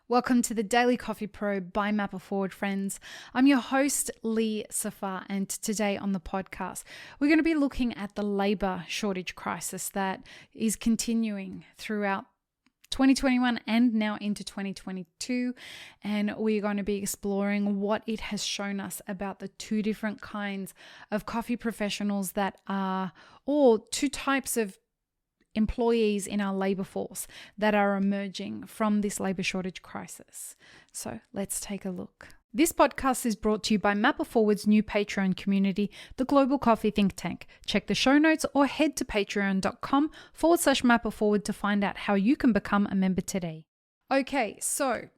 Welcome to the Daily Coffee Pro by Mapper Forward, friends. I'm your host, Lee Safar, and today on the podcast, we're going to be looking at the labour shortage crisis that is continuing throughout 2021 and now into 2022, and we're going to be exploring what it has shown us about the two different kinds of coffee professionals that are, or two types of employees in our labour force that are emerging from this labour shortage crisis. So let's take a look. This podcast is brought to you by Mapper Forward's new Patreon community, the Global Coffee Think Tank. Check the show notes or head to patreon.com/mapperforward to find out how you can become a member today. Okay, so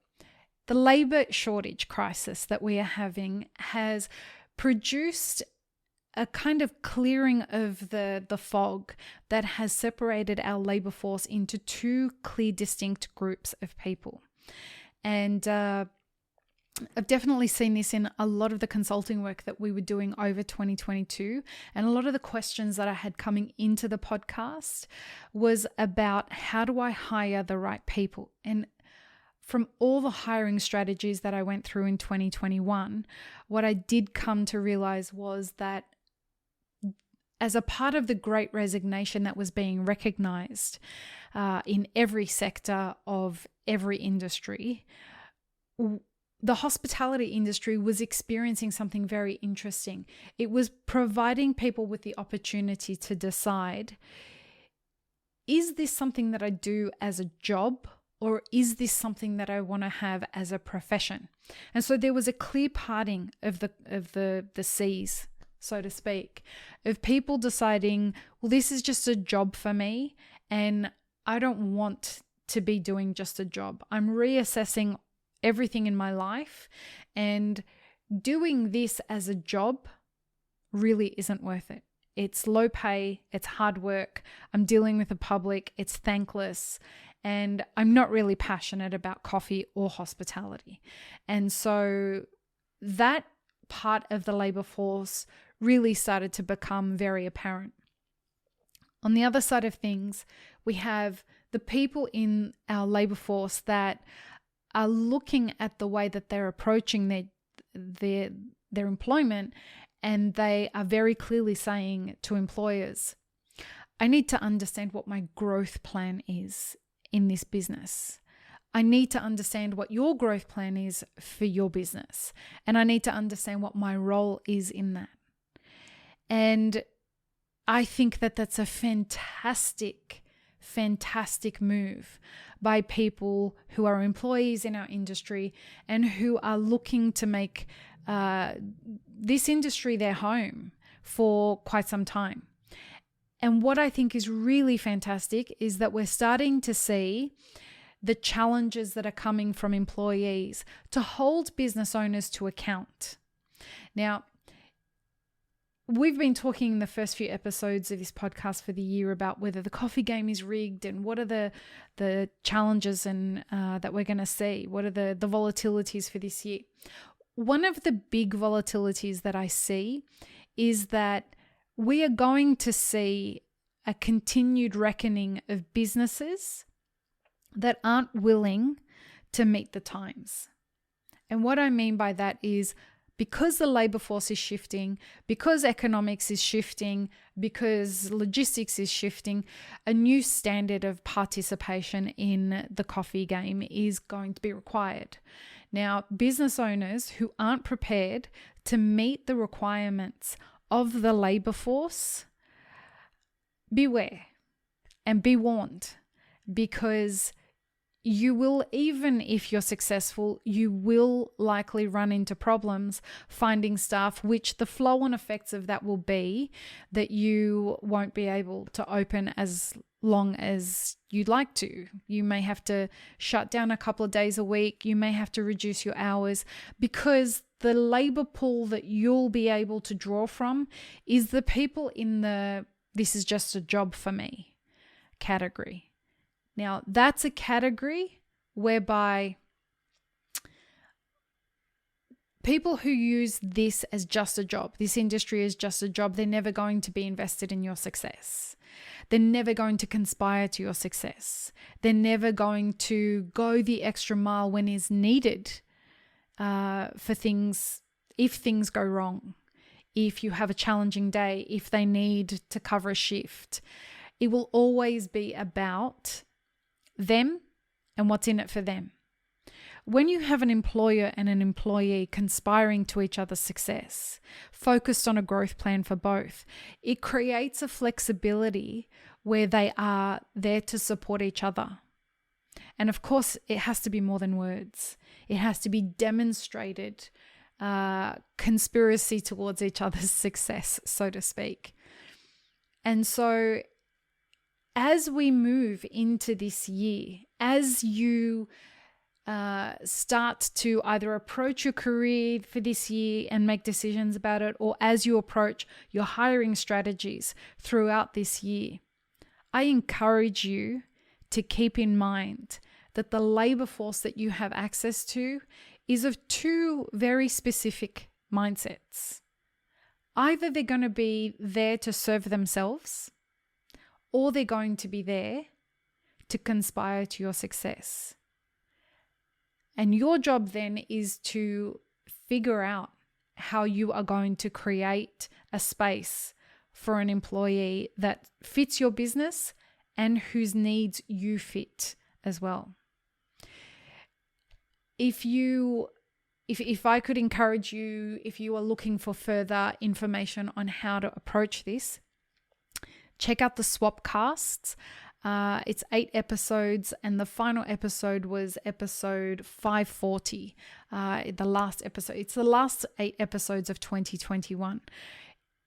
the labour shortage crisis that we are having has produced a kind of clearing of the fog that has separated our labour force into two clear, distinct groups of people. And I've definitely seen this in a lot of the consulting work that we were doing over 2022. And a lot of the questions that I had coming into the podcast was about how do I hire the right people? And from all the hiring strategies that I went through in 2021, what I did come to realize was that as a part of the great resignation that was being recognized in every sector of every industry, the hospitality industry was experiencing something very interesting. It was providing people with the opportunity to decide, is this something that I do as a job, or is this something that I want to have as a profession? And so there was a clear parting of the seas, so to speak, of people deciding, well, this is just a job for me and I don't want to be doing just a job. I'm reassessing everything in my life, and doing this as a job really isn't worth it. It's low pay, it's hard work, I'm dealing with the public, it's thankless, and I'm not really passionate about coffee or hospitality. And so that part of the labour force really started to become very apparent. On the other side of things, we have the people in our labour force that are looking at the way that they're approaching their employment, and they are very clearly saying to employers, I need to understand what my growth plan is in this business. I need to understand what your growth plan is for your business, and I need to understand what my role is in that. And I think that that's a fantastic move by people who are employees in our industry and who are looking to make this industry their home for quite some time. And what I think is really fantastic is that we're starting to see the challenges that are coming from employees to hold business owners to account. Now, we've been talking in the first few episodes of this podcast for the year about whether the coffee game is rigged and what are the challenges and that we're going to see. What are the volatilities for this year? One of the big volatilities that I see is that we are going to see a continued reckoning of businesses that aren't willing to meet the times. And what I mean by that is, because the labour force is shifting, because economics is shifting, because logistics is shifting, a new standard of participation in the coffee game is going to be required. Now, business owners who aren't prepared to meet the requirements of the labour force, beware and be warned, because you will, even if you're successful, you will likely run into problems finding staff, which the flow-on effects of that will be that you won't be able to open as long as you'd like to. You may have to shut down a couple of days a week. You may have to reduce your hours, because the labor pool that you'll be able to draw from is the people in the "this is just a job for me" category. Now, that's a category whereby People who use this as just a job, this industry as just a job, they're never going to be invested in your success. They're never going to conspire to your success. They're never going to go the extra mile when is needed for things, if things go wrong, if you have a challenging day, if they need to cover a shift. It will always be about them and what's in it for them. When you have an employer and an employee conspiring to each other's success, focused on a growth plan for both, it creates a flexibility where they are there to support each other. And of course, it has to be more than words. It has to be demonstrated conspiracy towards each other's success, so to speak. And so as we move into this year, as you start to either approach your career for this year and make decisions about it, or as you approach your hiring strategies throughout this year, I encourage you to keep in mind that the labor force that you have access to is of two very specific mindsets. Either they're going to be there to serve themselves, or they're going to be there to conspire to your success. And your job then is to figure out how you are going to create a space for an employee that fits your business and whose needs you fit as well. If I could encourage you, if you are looking for further information on how to approach this, check out the Swapcasts. It's 8 episodes, and the final episode was episode 540, the last episode. It's the last 8 episodes of 2021.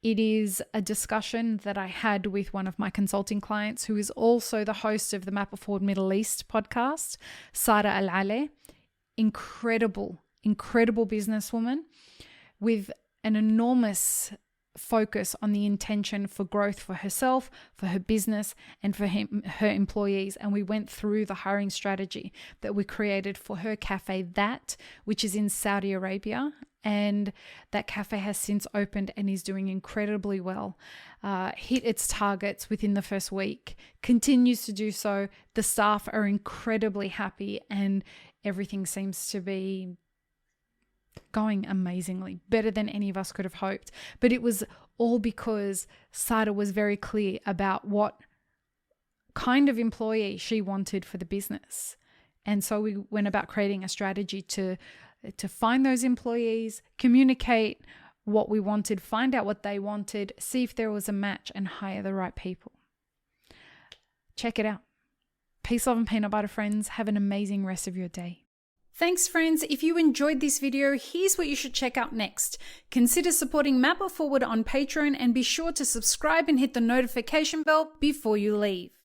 It is a discussion that I had with one of my consulting clients, who is also the host of the Map It Forward Middle East podcast, Sara Al-Ale. Incredible businesswoman with an enormous focus on the intention for growth for herself, for her business, and for her employees. And we went through the hiring strategy that we created for her cafe, which is in Saudi Arabia. And that cafe has since opened and is doing incredibly well. Hit its targets within the first week, continues to do so. The staff are incredibly happy, and everything seems to be going amazingly, better than any of us could have hoped. But it was all because Sada was very clear about what kind of employee she wanted for the business. And so we went about creating a strategy to find those employees, communicate what we wanted, find out what they wanted, see if there was a match, and hire the right people. Check it out. Peace, love, and peanut butter, friends. Have an amazing rest of your day. Thanks, friends. If you enjoyed this video, here's what you should check out next. Consider supporting Map It Forward on Patreon, and be sure to subscribe and hit the notification bell before you leave.